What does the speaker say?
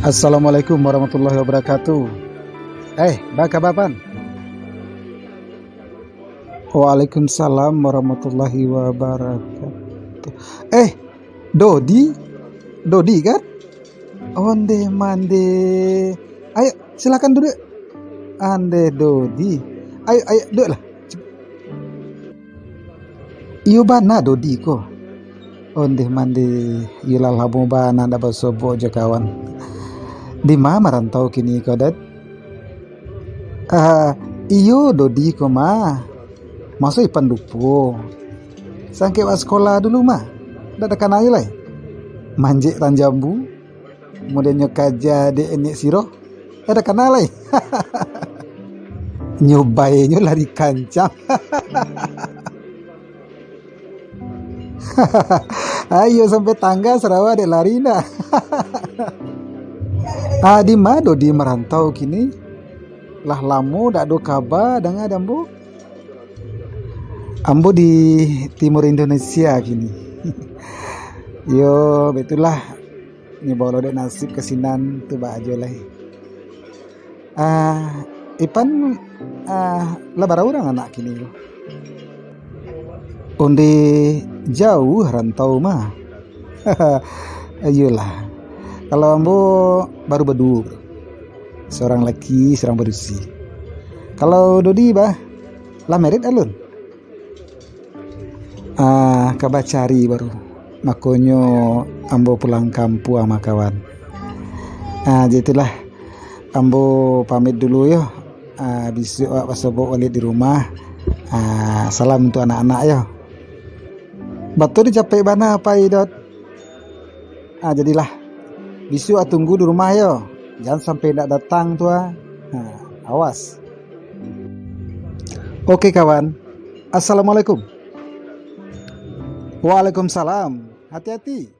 Assalamualaikum warahmatullahi wabarakatuh. Baka Bapan. Waalaikumsalam warahmatullahi wabarakatuh. Eh, Dodi, Dodi kan? Onde mande. Ayo, silakan duduk. Ande Dodi. Ayo duduk lah. Iyo bana Dodi ko. Onde mande. Yula labu bana da basobo aja kawan. Di mana merantau kini kau dat? Iyo Dodi ko mah. Masuk ipan dupo. Sangke wa sekolah dulu mah. Dadakan ayo lah. Manjek tanjambu. Kemudian nyokaja de enek siro. Dadakan ayo lah. Nyobainnya lari kancang. Ayo sampai tangga Sarawak de lari dah. Di mana Dodi merantau kini? Lah lamu dak do kabar dengan ambo. Ambo di timur Indonesia kini. Yo betulah nyoba dek nasib kesinan tu ba aja lah. Ipan lebar orang anak kini lo. Onde jauh rantau mah. Ayolah. Kalau ambo baru berdua. Seorang laki, seorang berusi. Kalau Dodi bah, lah merit alun. Kabacari baru. Makonyo ambo pulang kampung sama kawan. Jadilah ambo pamit dulu yo. Besok pasobo balik di rumah. Salam untuk anak-anak yo. Betul dicapai bana apa idot. Jadilah besok tunggu di rumah yo. Jangan sampai tidak datang tua. Awas. Oke kawan. Assalamualaikum. Waalaikumsalam. Hati-hati.